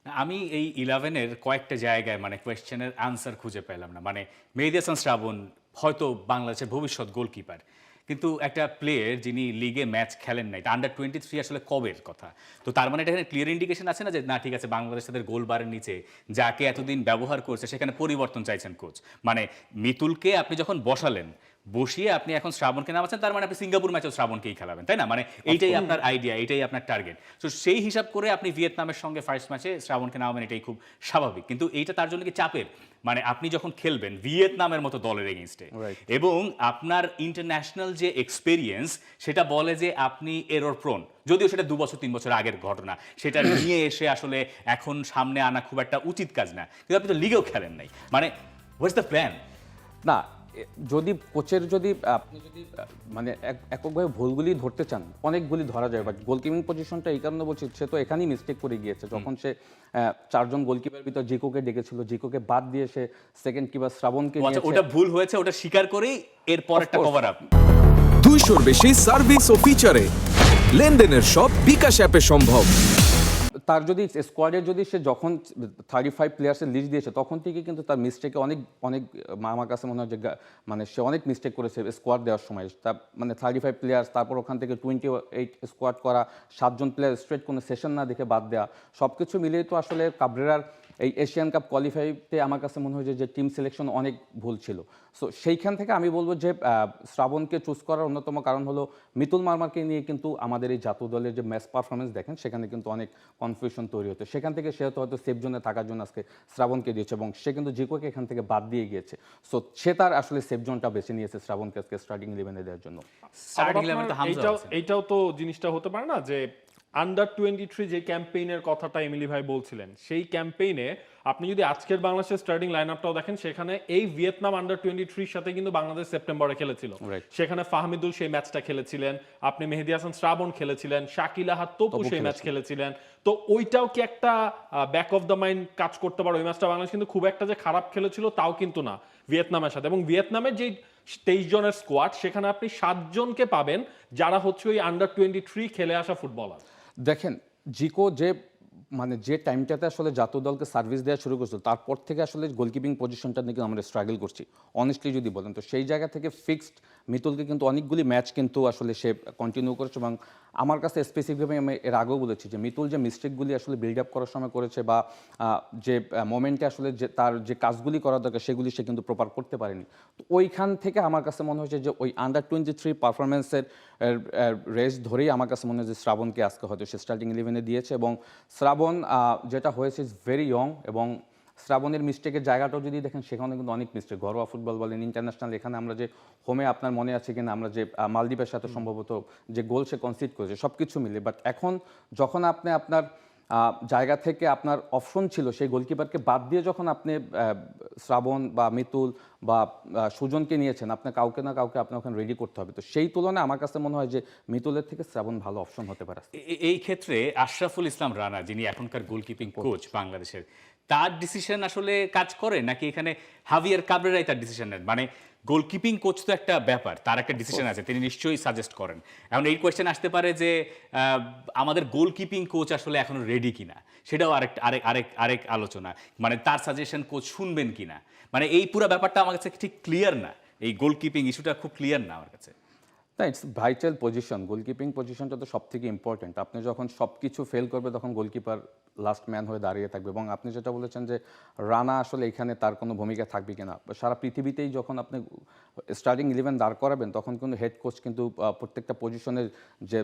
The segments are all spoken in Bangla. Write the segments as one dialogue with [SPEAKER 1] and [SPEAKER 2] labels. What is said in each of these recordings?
[SPEAKER 1] আমি এই 11 এর কয়েকটা জায়গায় মানে কোয়েশ্চেনের আনসার খুঁজে পেলাম না। মানে মেহেদী হাসান শ্রাবণ হয়তো বাংলাদেশের ভবিষ্যৎ গোলকিপার। কিন্তু একটা প্লেয়ার যিনি লিগে ম্যাচ খেলেন নাই, আন্ডার 23 আসলে কবের কথা? তো তার মানে এটা এখানে ক্লিয়ার ইন্ডিকেশন আছে না যে না ঠিক আছে বাংলাদেশ তাদের গোল বারের নিচে যাকে এতদিন ব্যবহার করছে সেখানে পরিবর্তন চাইছেন কোচ। মানে মিতুলকে আপনি যখন বসালেন, বসিয়ে আপনি এখন শ্রাবণকে নামাচ্ছেন, তার মানে আপনি সিঙ্গাপুর ম্যাচেও শ্রাবণকেই খেলাবেন, তাই না? মানে এইটাই আপনার আইডিয়া, এইটাই আপনার টার্গেট। তো সেই হিসাব করে আপনি ভিয়েতনামের সঙ্গে ফার্স্ট ম্যাচে শ্রাবণকে নামাবেন, এটাই খুব স্বাভাবিক। কিন্তু এইটা তার জন্য কি চাপের? মানে আপনি যখন খেলবেন ভিয়েতনামের মতো দলের এগেইনস্টে
[SPEAKER 2] রাইট।
[SPEAKER 1] এবং আপনার ইন্টারন্যাশনাল যে এক্সপেরিয়েন্স সেটা বলে যে আপনি এরর প্রোন, যদিও সেটা 2 বছর 3 বছর আগের ঘটনা, সেটা নিয়ে এসে আসলে এখন সামনে আনা খুব একটা উচিত কাজ না। কিন্তু আপনি তো লিগেও খেলেন নাই, মানে হোয়াটস দ্য প্ল্যান?
[SPEAKER 2] না, যদি কোচের যদি আপনি যদি মানে এককভাবে ভুলগুলি ধরতে চান, অনেকগুলি ধরা যায়, বাট গোলকিপিং পজিশনটা এই কারণে বলছি, সে তো এখানেই মিস্টেক করে গিয়েছে যখন সে চারজন গোলকিপার ভিতর জিকোকে ডেকেছিল, জিকোকে বাদ দিয়ে সে সেকেন্ড কিপার শ্রাবণকে
[SPEAKER 1] আচ্ছা,
[SPEAKER 2] নিয়েছে।
[SPEAKER 1] ওটা ভুল হয়েছে, ওটা স্বীকার করেই এরপর একটা
[SPEAKER 2] course.
[SPEAKER 1] Cover up.
[SPEAKER 3] 200-র বেশি সার্ভিস ও ফিচারে লেনদেনের সব বিকাশ অ্যাপে সম্ভব।
[SPEAKER 2] তার যদি স্কোয়াডের যদি সে যখন 35 প্লেয়ার্সের লিস্ট দিয়েছে তখন থেকে কিন্তু তার মিস্টেকে অনেক অনেক আমার কাছে মনে হয় যে মানে সে অনেক মিস্টেক করেছে স্কোয়াড দেওয়ার সময়। তা মানে 35 প্লেয়ার্স, তারপর ওখান থেকে 28 স্কোয়াড করা, 7জন প্লেয়ার স্ট্রেট কোনো সেশন না দেখে বাদ দেওয়া, সব কিছু মিলিয়ে তো আসলে কাবরেরার এই এশিয়ান কাপ কোয়ালিফাইতে আমার কাছে মনে হয় যে টিম সিলেকশন অনেক ভুল ছিল। সো সেইখান থেকে আমি বলবো যে শ্রাবণকে চুজ করার অন্যতম কারণ হলো মিতুল মার্মাকে নিয়ে কিন্তু আমাদের এই জাতীয় দলের যে ম্যাচ পারফরমেন্স দেখেন সেখানে কিন্তু অনেক কনফিউশন তৈরি হতো। সেখান থেকে সে হয়তো সেফ জোনে থাকার জন্য আজকে শ্রাবণকে দিয়েছে এবং সে কিন্তু জিকোকে এখান থেকে বাদ দিয়ে গিয়েছে। সো সে তার আসলে সেফ জোনটা বেছে নিয়েছে শ্রাবণকে আজকে স্টার্টিং 11-এ দেওয়ার জন্য।
[SPEAKER 1] স্টার্টিং
[SPEAKER 4] আবার
[SPEAKER 1] 11 তো
[SPEAKER 4] আপনার
[SPEAKER 1] হামজা
[SPEAKER 4] এইটাও
[SPEAKER 1] আছে।
[SPEAKER 4] এইটাও তো জিনিসটা হতে পারে না যে আন্ডার 23 যে ক্যাম্পেইনের কথাটা এমিলি ভাই বলছিলেন, সেই ক্যাম্পেইনে আপনি যদি আজকের বাংলাদেশের স্টার্টিং লাইন আপটাও দেখেন, সেখানে এই ভিয়েতনাম আন্ডার 23 সাথে কিন্তু বাংলাদেশ সেপ্টেম্বরে খেলেছিল।
[SPEAKER 2] Right.
[SPEAKER 4] সেখানে ফাহমিদুল সেই ম্যাচটা খেলেছিলেন, আপনি মেহেদী হাসান শ্রাবণ খেলেছিলেন, শাকিল আহাদ তপু সেই ম্যাচ খেলেছিলেন। তো ওইটাও কি একটা ব্যাক অফ দ্য মাইন্ড কাজ করতে পারে? ওই ম্যাচটা বাংলাদেশ কিন্তু খুব একটা যে খারাপ খেলেছিল তাও কিন্তু না ভিয়েতনামের সাথে। এবং ভিয়েতনামের যে 23 জনের স্কোয়াড, সেখানে আপনি 7জনকে পাবেন যারা হচ্ছে ওই আন্ডার 23 খেলে আসা ফুটবলার।
[SPEAKER 2] দেখেন, জিকো যে মানে যে টাইমটাতে আসলে জাতীয় দলকে সার্ভিস দেওয়া শুরু করছিল তারপর থেকে আসলে গোলকিপিং পজিশনটা নিয়ে আমরা স্ট্রাগল করছি অনেস্টলি যদি বলেন। তো সেই জায়গা থেকে ফিক্সড মিতুলকে কিন্তু অনেকগুলি ম্যাচ কিন্তু আসলে সে কন্টিনিউ করেছে এবং আমার কাছে স্পেসিফিকভাবে আমি এর আগেও বলেছি যে মিতুল যে মিস্টেকগুলি আসলে বিল্ড আপ করার সময় করেছে বা যে মোমেন্টে আসলে যে তার যে কাজগুলি করা দরকার সেগুলি সে কিন্তু প্রপার করতে পারেনি। তো ওইখান থেকে আমার কাছে মনে হয়েছে যে ওই আন্ডার 23 পারফরমেন্সের রেস ধরেই আমার কাছে মনে হয় যে শ্রাবণকে আজকে হয়তো সে স্টার্টিং 11-এ দিয়েছে। এবং শ্রাবণ যেটা হয়েছে ইজ ভেরি ইয়ং এবং শ্রাবণের মিস্টেকের জায়গাটাও যদি দেখেন সেখানে কিন্তু অনেক মিস্টেক, ঘরোয়া ফুটবল বলেন, ইন্টারন্যাশনাল, এখানে আমরা যে হোমে আপনার মনে আছে কিনা আমরা যে মালদ্বীপের সাথে সম্ভবত যে গোল সে কনসিড করেছে সব কিছু মিলে। বাট এখন যখন আপনি আপনার জায়গা থেকে আপনার অপশন ছিল সেই গোলকিপারকে বাদ দিয়ে যখন আপনি শ্রাবণ বা মিতুল বা সুজনকে নিয়েছেন, আপনার কাউকে না কাউকে আপনার ওখানে রেডি করতে হবে। তো সেই তুলনায় আমার কাছে মনে হয় যে মিতুলের থেকে শ্রাবণ ভালো অপশন হতে পারে।
[SPEAKER 1] এই ক্ষেত্রে আশরাফুল ইসলাম রানা যিনি এখনকার গোলকিপিং কোচ বাংলাদেশের, তার ডিসিশন আসলে কাজ করে নাকি এখানে হাভিয়ার কাবরেরাই তার ডিসিশন নেন? মানে গোলকিপিং কোচ তো একটা ব্যাপার, তার একটা ডিসিশন আছে, তিনি নিশ্চয়ই সাজেস্ট করেন। এখন এই কোয়েশ্চেন আসতে পারে যে আমাদের গোলকিপিং কোচ আসলে এখনো রেডি কিনা, সেটাও আরেক আরেক আরেক আরেক আলোচনা। মানে তার সাজেশন কোচ শুনবেন কিনা, মানে এই পুরো ব্যাপারটা আমার কাছে ঠিক ক্লিয়ার না। এই গোলকিপিং ইস্যুটা খুব ক্লিয়ার না আমার কাছে।
[SPEAKER 2] না, ইটস ভাইটাল পজিশন, গোলকিপিং পজিশনটা তো সব থেকে ইম্পর্টেন্ট। আপনি যখন সব কিছু ফেল করবে তখন গোলকিপার লাস্ট ম্যান হয়ে দাঁড়িয়ে থাকবে। এবং আপনি যেটা বলেছেন যে রানা আসলে এখানে তার কোনো ভূমিকা থাকবে কিনা, সারা পৃথিবীতেই যখন আপনি স্টার্টিং 11 দাঁড় করাবেন তখন কিন্তু হেড কোচ কিন্তু প্রত্যেকটা পজিশনের যে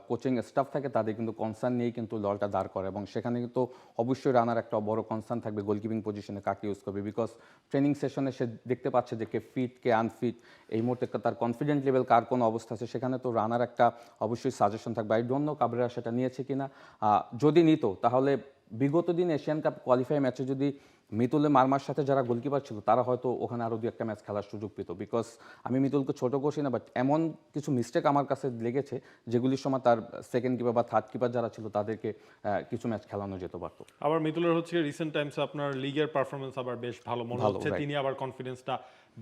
[SPEAKER 2] কোচিং স্টাফ থাকে তাদের কিন্তু কনসার্ন নিয়েই কিন্তু দলটা দাঁড় করে এবং সেখানে কিন্তু অবশ্যই রানার একটা বড় কনসার্ন থাকবে গোলকিপিং পজিশনে কাকে ইউজ করবে। বিকজ ট্রেনিং সেশনে সে দেখতে পাচ্ছে যে কে ফিট কে আনফিট, এই মুহূর্তে তার কনফিডেন্ট লেভেল কার কোন অবস্থা আছে, সেখানে তো রানার একটা অবশ্যই সাজেশন থাকবে। আই ডোন্ট নো কাবরেরা সেটা নিয়েছে কিনা, যদি নিত তাহলে বিগত দিন এশিয়ান কাপ কোয়ালিফাই ম্যাচে যদি মিতুলের মারমার সাথে যারা গোলকিপার ছিল তারা হয়তো ওখানে আরও 2-1 ম্যাচ খেলার সুযোগ পেত। বিকজ আমি মিতুলকে ছোট করছি না, বাট এমন কিছু মিস্টেক আমার কাছে লেগেছে যেগুলির সময় তার সেকেন্ড কিপার বা থার্ড কিপার যারা ছিল তাদেরকে কিছু ম্যাচ খেলানো যেতে পারতো।
[SPEAKER 4] আবার মিতুলের হচ্ছে রিসেন্ট টাইমসে আপনার লিগের পারফরমেন্স আবার বেশ ভালো মনে হচ্ছে,
[SPEAKER 2] right.
[SPEAKER 4] তিনি আবার কনফিডেন্সটা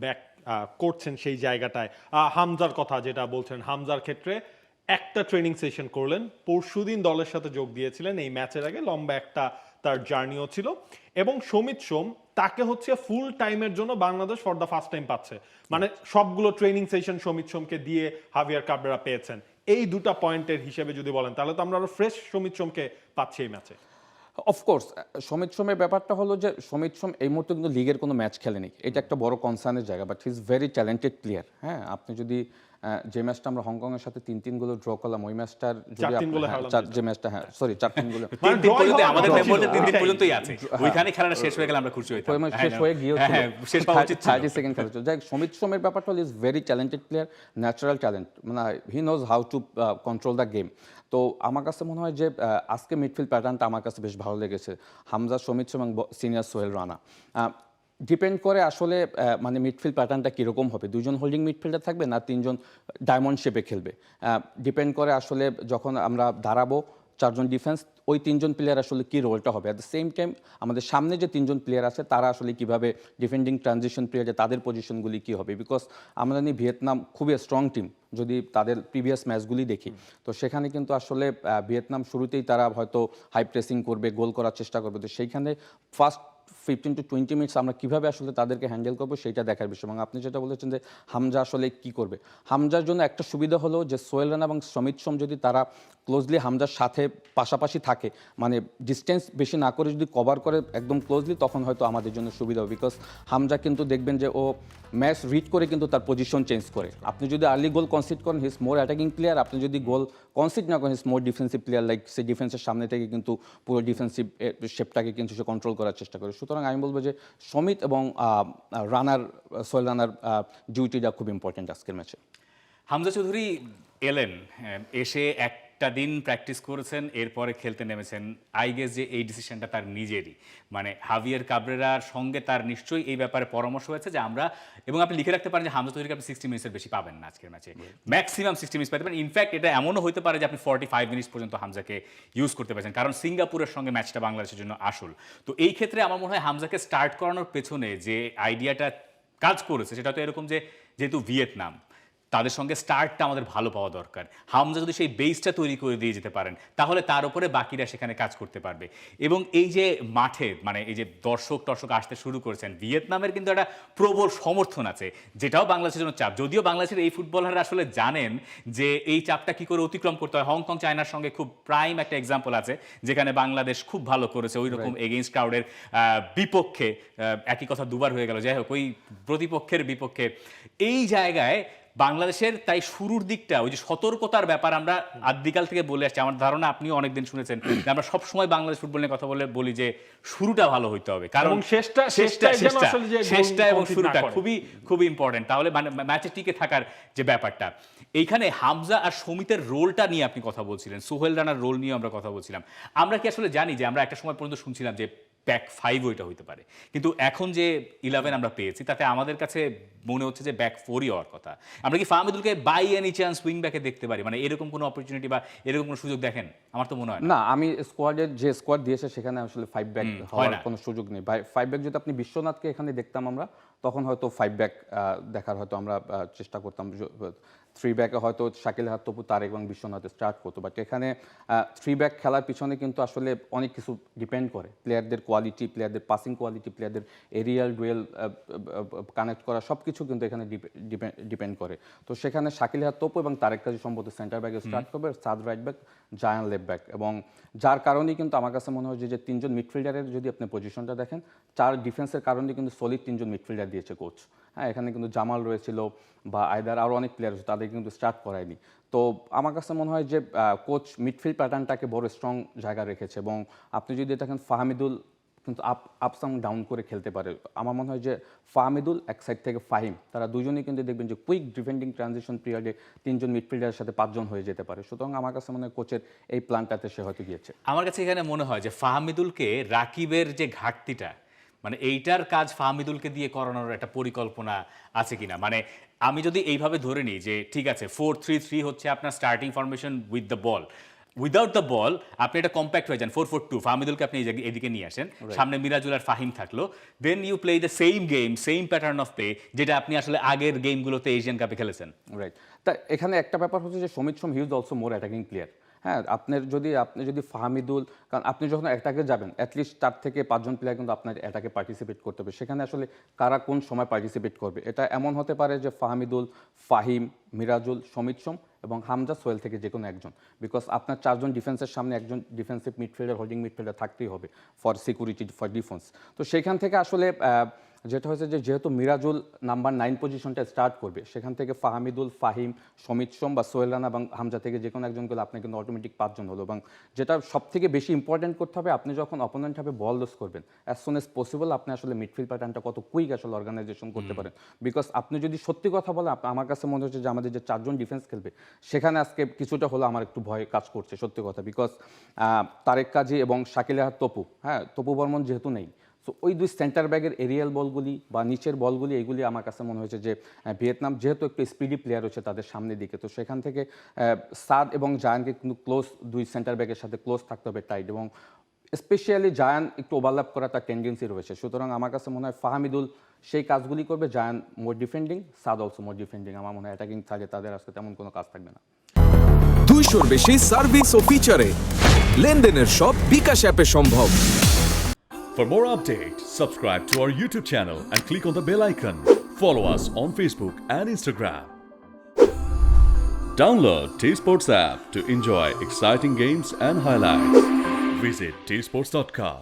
[SPEAKER 4] ব্যাক করছেন সেই জায়গাটায়। হামজার কথা যেটা বলছেন, হামজার ক্ষেত্রে একটা ট্রেনিং সেশন করলেন, পরশুদিন দলের সাথে যোগ দিয়েছিলেন, এই ম্যাচের আগে লম্বা একটা তার জার্নিও ছিল, এবং সমিত সোম তাকে হচ্ছে ফুল টাইমের জন্য Bangladesh for the first time পাচ্ছে, মানে সবগুলো ট্রেনিং সেশন সমিত সোমকে দিয়ে হাভিয়ার কাবরেরা পেয়েছেন। এই দুটা পয়েন্টের হিসেবে যদি বলেন তাহলে তো আমরা আরো ফ্রেশ সমিত সোমকে পাচ্ছি এই ম্যাচে।
[SPEAKER 2] অফকোর্স সমিত সোমের ব্যাপারটা হলো যে সমিত সোম এই মুহূর্তে কিন্তু লিগের কোনো ম্যাচ খেলেনি, এটা একটা বড় কনসার্নের জায়গা, but he is very talented player. হ্যাঁ, আপনি যদি যে ম্যাচটা আমরা হংকংয়ের সাথে 3-3 গোলে ড্র করলাম, ওই ম্যাচটার যদি
[SPEAKER 4] 4-3 গোলে হারলাম
[SPEAKER 2] যে ম্যাচটা, হ্যাঁ সরি 4-3 গোলে
[SPEAKER 1] তিন দিন
[SPEAKER 4] draw
[SPEAKER 1] পর্যন্ত
[SPEAKER 4] হওয়ার
[SPEAKER 1] আমাদের
[SPEAKER 4] কথা
[SPEAKER 1] মেমোরিতে
[SPEAKER 4] ছিল।
[SPEAKER 1] 3 দিন পর্যন্তই আছে, ওইখানে খেলাটা শেষ হয়ে গেলে আমরা খুশি হইতাম।
[SPEAKER 2] শেষ হয়ে গিয়েছিল,
[SPEAKER 1] শেষ পাওয়া উচিত ছিল।
[SPEAKER 2] 30 সেকেন্ড খেলা ছিল। যাই হোক, সমিত সোমের ব্যাপারটা হলো is very talented player, natural talent, মানে he knows how to control the game. তো আমার কাছে মনে হয় যে আজকে মিডফিল্ড প্যাটার্নটা আমার কাছে বেশ ভালো লেগেছে, হামজা, সমিত সোম এবং সিনিয়র সোহেল রানা। ডিপেন্ড করে আসলে মানে মিডফিল্ড প্যাটার্নটা কীরকম হবে, দুজন হোল্ডিং মিডফিল্ডার থাকবে না তিনজন ডায়মন্ড শেপে খেলবে, ডিপেন্ড করে আসলে যখন আমরা দাঁড়াবো চারজন ডিফেন্স, ওই তিনজন প্লেয়ার আসলে কী রোলটা হবে। অ্যাট দ্য সেম টাইম আমাদের সামনে যে তিনজন প্লেয়ার আছে তারা আসলে কীভাবে ডিফেন্ডিং ট্রানজিশন প্লেয়ারে তাদের পজিশনগুলি কী হবে, বিকজ আমরা জানি ভিয়েতনাম খুবই স্ট্রং টিম, যদি তাদের প্রিভিয়াস ম্যাচগুলি দেখি তো সেখানে কিন্তু আসলে ভিয়েতনাম শুরুতেই তারা হয়তো হাই প্রেসিং করবে, গোল করার চেষ্টা করবে, তো সেইখানে ফার্স্ট 15 to 20 মিনিটস আমরা কীভাবে আসলে তাদেরকে হ্যান্ডেল করবো সেইটা দেখার বিষয়। এবং আপনি যেটা বলেছেন যে হামজা আসলে কি করবে, হামজার জন্য একটা সুবিধা হলো যে সোহেল রানা এবং সমিত সোম যদি তারা ক্লোজলি হামজার সাথে পাশাপাশি থাকে, মানে ডিস্টেন্স বেশি না করে যদি কভার করে একদম ক্লোজলি, তখন হয়তো আমাদের জন্য সুবিধা হবে। বিকজ হামজা কিন্তু দেখবেন যে ও ম্যাচ রিড করে কিন্তু তার পজিশন চেঞ্জ করে। আপনি যদি আর্লি গোল কনসিড করেন, হিস মোর অ্যাটাকিং প্লেয়ার, আপনি যদি গোল কনসিড না করেন, হিস মোর ডিফেন্সিভ প্লেয়ার, লাইক সে ডিফেন্সের সামনে থেকে কিন্তু পুরো ডিফেন্সিভ শেপটাকে কিন্তু সে কন্ট্রোল করার চেষ্টা করে। সুতরাং আমি বলবো যে সমিত এবং সোহেল রানার ডিউটিটা খুব ইম্পর্টেন্ট আজকের ম্যাচে।
[SPEAKER 1] হামজা চৌধুরী এলেন, এসে একটা দিন প্র্যাকটিস করেছেন, এরপরে খেলতে নেমেছেন। আই গেস যে এই ডিসিশনটা তার নিজেরই, মানে হাভিয়ার কাবরেরার সঙ্গে তার নিশ্চয়ই এই ব্যাপারে পরামর্শ হয়েছে যে আমরা, এবং আপনি লিখে রাখতে পারেন যে হামজা চৌধুরীকে আপনি 60 মিনিটসের বেশি পাবেন না আজকের ম্যাচে, ম্যাক্সিমাম 60 মিনিটস পাবেন। ইনফ্যাক্ট এটা এমনও হতে পারে যে আপনি 45 মিনিটস পর্যন্ত হামজাকে ইউজ করতে পারছেন, কারণ সিঙ্গাপুরের সঙ্গে ম্যাচটা বাংলাদেশের জন্য আসল। তো এই ক্ষেত্রে আমার মনে হয় হামজাকে স্টার্ট করানোর পেছনে যে আইডিয়াটা কাজ করেছে সেটা তো এরকম যে যেহেতু ভিয়েতনাম, তাদের সঙ্গে স্টার্টটা আমাদের ভালো পাওয়া দরকার। হামজা যদি সেই বেসটা তৈরি করে দিয়ে যেতে পারেন তাহলে তার উপরে বাকিরা সেখানে কাজ করতে পারবে। এবং এই যে মাঠে মানে এই যে দর্শক আসতে শুরু করেছেন, ভিয়েতনামের কিন্তু একটা প্রবল সমর্থন আছে, যেটাও বাংলাদেশের জন্য চাপ। যদিও বাংলাদেশের এই ফুটবলাররা আসলে জানেন যে এই চাপটা কি করে অতিক্রম করতে হয়। হংকং চায়নার সঙ্গে খুব প্রাইম একটা এক্সাম্পল আছে যেখানে বাংলাদেশ খুব ভালো করেছে ওই রকম এগেইনস্ট ক্রাউডের বিপক্ষে। একই কথা দুবার হয়ে গেল, যাই হোক, ওই প্রতিপক্ষের বিপক্ষে এই জায়গায় বাংলাদেশের তাই শুরুর দিকটা ওই যে সতর্কতার ব্যাপার আমরা আদিকাল থেকে বলে আসছি। আমার ধারণা আপনিও অনেকদিন শুনেছেন যে আমরা সবসময় বাংলাদেশ ফুটবল নিয়ে কথা বলে বলি যে শুরুটা ভালো হইতে হবে, কারণ শেষটা এবং শুরুটা খুবই ইম্পর্টেন্ট, তাহলে ম্যাচে টিকে থাকার যে ব্যাপারটা। এইখানে হামজা আর সমিতের রোলটা নিয়ে আপনি কথা বলছিলেন, সোহেল রানার রোল নিয়ে আমরা কথা বলছিলাম। আমরা কি আসলে জানি যে আমরা একটা সময় পর্যন্ত শুনছিলাম যে ব্যাক 5 ওইটা হইতে পারে, কিন্তু এখন যে 11 আমরা পেয়েছি তাতে আমাদের কাছে মনে হচ্ছে যে ব্যাক 4ই হওয়ার কথা। আমরা কি ফাহমিদুলকে বাই এনি চান্স উইং ব্যাকে দেখতে পারি, মানে এরকম কোনো অপরচুনিটি বা এরকম কোনো সুযোগ দেখেন? আমার তো মনে হয়
[SPEAKER 2] না, আমি স্কোয়াডের যে স্কোয়াড দিয়েছে সেখানে আসলে 5 ব্যাক হওয়ার কোনো সুযোগ নেই। 5 ব্যাক যদি আপনি বিশ্বনাথকে এখানে দেখতাম আমরা, তখন হয়তো 5 ব্যাক দেখার হয়তো আমরা চেষ্টা করতাম। 3 ব্যাকে হয়তো শাকিল হাত, তপু, তারেক এবং বিশ্বনাথ স্টার্ট করতো, বাট এখানে 3 ব্যাক খেলার পিছনে কিন্তু আসলে অনেক কিছু ডিপেন্ড করে, প্লেয়ারদের কোয়ালিটি, প্লেয়ারদের পাসিং কোয়ালিটি, প্লেয়ারদের এরিয়াল ডুয়েল কানেক্ট করা, সব কিছু কিন্তু এখানে ডিপেন্ড করে। তো সেখানে শাকিল হাত, তপু এবং তারেক কাজী সম্ভবত সেন্টার ব্যাকে স্টার্ট করবে, Saad right back, Zayan left back, এবং যার কারণেই কিন্তু আমার কাছে মনে হয় যে 3জন মিডফিল্ডারের যদি আপনি পজিশনটা দেখেন, 4 ডিফেন্সের কারণে কিন্তু সলিড 3জন মিডফিল্ডার দিয়েছে কোচ। হ্যাঁ, এখানে কিন্তু জামাল রয়েছিল বা আয়দার আরও অনেক প্লেয়ার আছে, তাদের কিন্তু স্টার্ট করায়নি। তো আমার কাছে মনে হয় যে কোচ মিডফিল্ড প্যাটার্নটাকে বড় স্ট্রং জায়গা রেখেছে, এবং আপনি যদি দেখেন ফাহমিদুল কিন্তু আপস এবং ডাউন করে খেলতে পারে। আমার মনে হয় যে ফাহমিদুল এক সাইড থেকে ফাহিম, তারা দুজনেই কিন্তু দেখবেন যে কুইক ডিফেন্ডিং ট্রানজিশন পিরিয়ডে 3জন মিডফিল্ডারের সাথে 5 জন হয়ে যেতে পারে। সুতরাং আমার কাছে মনে হয় কোচের এই প্ল্যানটাতে সে হয়তো গিয়েছে।
[SPEAKER 1] আমার কাছে এখানে মনে হয় যে ফাহমিদুলকে রাকিবের যে ঘাটতিটা, মানে এইটার কাজ ফাহমিদুলকে দিয়ে করানোর একটা পরিকল্পনা আছে কিনা। মানে আমি যদি এইভাবে ধরে নিই যে ঠিক আছে 4-3-3 হচ্ছে আপনার starting formation with the ball, without the ball আপনি এটা কম্প্যাক্ট হয়ে যান 4-4-2, ফাহমিদুলকে আপনি এদিকে নিয়ে আসেন, সামনে মিরাজুল আর ফাহিম থাকলো, then you play the same game, same pattern of play যেটা আপনি আসলে আগের গেমগুলোতে এশিয়ান কাপে খেলেছেন।
[SPEAKER 2] রাইট, তা এখানে একটা ব্যাপার হচ্ছে যে সমিত সোম হিউজ অলসো মোর অ্যাটাকিং প্লেয়ার। হ্যাঁ, আপনি যদি ফাহমিদুল, কারণ আপনি যখন অ্যাটাকে যাবেন অ্যাটলিস্ট 4 থেকে 5 জন প্লেয়ার কিন্তু আপনার অ্যাটাকে পার্টিসিপেট করতে হবে। সেখানে আসলে কারা কোন সময় পার্টিসিপেট করবে, এটা এমন হতে পারে যে ফাহমিদুল, ফাহিম, মিরাজুল, সমিত সোম এবং হামজা সোহেল থেকে যে কোনো একজন, বিকজ আপনার 4 জন ডিফেন্সের সামনে একজন ডিফেন্সিভ মিডফিল্ডার, হোল্ডিং মিডফিল্ডার থাকতেই হবে ফর সিকিউরিটি, ফর ডিফেন্স। তো সেখান থেকে আসলে যেটা হয়েছে যে যেহেতু মিরাজুল নাম্বার 9 পজিশনটা স্টার্ট করবে, সেখান থেকে ফাহমিদুল, ফাহিম, সমিত সোম বা সোহেল রানা এবং হামজা থেকে যে কোনো একজন করলে আপনি কিন্তু অটোমেটিক 5 জন হলো। এবং যেটা সব থেকে বেশি ইম্পর্টেন্ট করতে হবে, আপনি যখন অপোনেন্ট হবে বল লস করবেন, অ্যাজ সুন এজ পসিবল আপনি আসলে মিডফিল্ড প্যাটার্নটা কত কুইক আসলে অর্গানাইজেশন করতে পারেন। বিকজ আপনি যদি সত্যি কথা বলেন, আমার কাছে মনে হচ্ছে যে আমাদের যে 4 জন ডিফেন্স খেলবে সেখানে আজকে কিছুটা হলো আমার একটু ভয় কাজ করছে সত্যি কথা। বিকজ তারেক কাজী এবং শাকিল আহাদ তপু, হ্যাঁ তপু বর্মন যেহেতু নেই, সো ওই 2 সেন্টার ব্যাগের এরিয়াল বলগুলি বা নিচের বলগুলি এইগুলি আমার কাছে মনে হয়েছে যে ভিয়েতনাম যেহেতু একটু স্পিডি প্লেয়ার হচ্ছে তাদের সামনের দিকে, তো সেখান থেকে সাদ এবং জায়ানকে কিন্তু ক্লোজ 2 সেন্টার ব্যাগের সাথে ক্লোজ থাকতে হবে টাইট, এবং স্পেশালি জায়ান একটু ওভারল্যাপ করা তার টেন্ডেন্সি রয়েছে। সুতরাং আমার কাছে মনে হয় ফাহমিদুল সেই কাজগুলি করবে, জায়ান মোর ডিফেন্ডিং, সাদ অলসো মোর ডিফেন্ডিং। আমার মনে হয় অ্যাটাকিং থাকে তাদের আজকে তেমন কোনো কাজ থাকবে না।
[SPEAKER 3] 200-র বেশি সার্ভিস ও ফিচারে লেনদেনের সব বিকাশ অ্যাপে সম্ভব।
[SPEAKER 5] For more updates, subscribe to our YouTube channel and click on the bell icon. Follow us on Facebook and Instagram. Download T-Sports app to enjoy exciting games and highlights. Visit tsports.com.